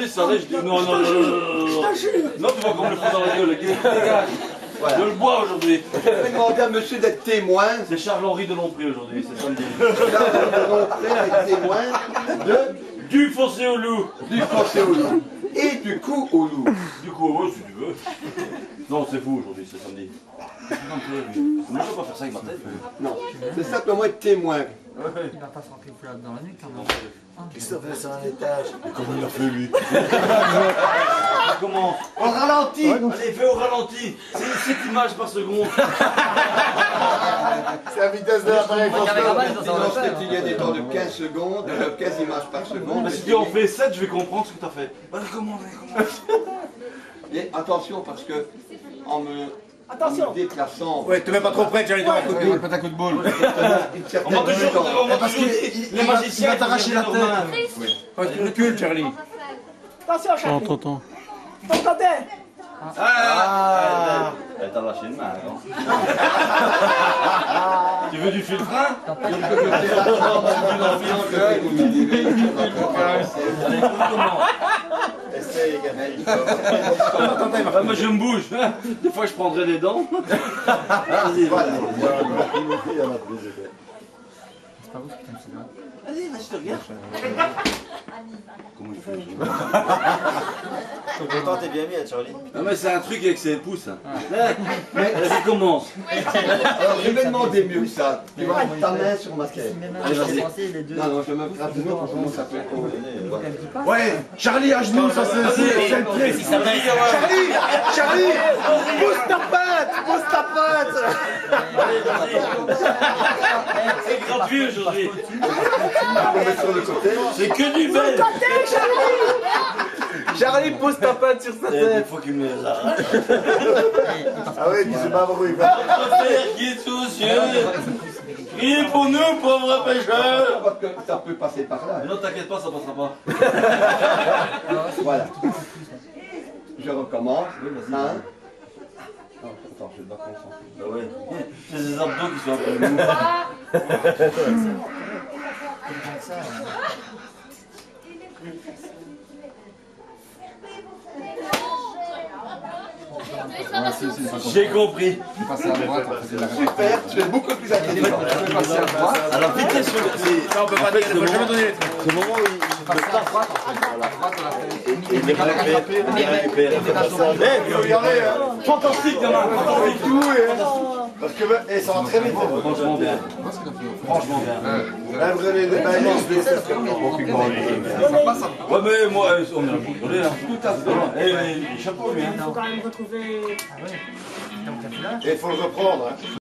demandé si ça allait, je dis non, non, non, non, non, non, tu vas comme le fond dans la gueule, dégage. Voilà. Je le bois aujourd'hui. Je vais demander à monsieur d'être témoin. C'est Charles-Henri de Lompré aujourd'hui, c'est samedi. D'être témoin Du fossé au loup. du fossé au loup. Et du coup au loup. Du coup, oui, si tu veux. Non, c'est vous aujourd'hui, c'est samedi. Non, je ne peux pas faire ça avec ma tête. Non, c'est simplement être témoin. Il va pas frapper plus dans la nuque quand même. Christophe est sur un étage. Mais comment il a fait lui? Comment? Au ralenti. Allez, fais au ralenti. C'est 7 images par seconde. C'est la vitesse de l'appareil photo. Il y a des temps de 15 secondes, 15 images par seconde. Mais si tu en fais 7, je vais comprendre ce que tu as fait. Comment? Et attention parce que en me déplaçant. Ouais, te mets pas trop près, tu vas lui donner un coup de boule. Pas un coup de boule. On m'a toujours dit, Parce qu'il va t'arracher la tête. Ouais, tu recules, Charlie. Attention, Charlie. Tonton. T'entendais? Ah. Elle t'a lâché une main, non? Tu veux du fil-frein? Essaye, Gabriel. Moi je me bouge. Des fois je prendrai des dents. Vas-y, Voilà. C'est pas vous qui t'aimes celui-là. Vas-y, je te regarde. Comment il fait? Pourtant, t'es bien mis, hein, Charlie. Non mais c'est un truc avec ses pouces. Mais vas-y, commence. Alors je vais demander mieux que ça. Tu vas mettre ta main sur ma tête. Allez, vas-y. Les deux. Non, non, je me frappe de pour comment ça peut être. Ouais, Charlie à genoux, ça c'est le pied. Charlie, pousse ta patte. C'est gratuit aujourd'hui. On met sur le côté. C'est que du bel. Charlie, pousse ta patte sur sa Des fois qu'il me les arrache. Ah ouais, tu sais pas pourquoi il fait. Père qui est aux cieux. Priez pour nous, pauvres pécheurs. Parce que ça peut passer par là. Mais non, t'inquiète pas, ça passera pas. Voilà. Je recommence. Oui, vas-y. Un. Oh, attends, je dois concentrer. Bah ouais. C'est des abdos qui sont un peu mous. J'ai compris. Super, tu es beaucoup plus intelligent. Alors, vitesse sur le. On peut pas dire, on peut jamais donner les trucs. C'est le moment où il est fantastique, gamin. Fantastique. Parce que ça va très vite. Franchement bien. Franchement bien. Là, vous avez des balises. Ouais, mais moi, on a rigolé là. Tout à fait. Et chapeau, lui. Il faut quand même retrouver. Et il faut le reprendre.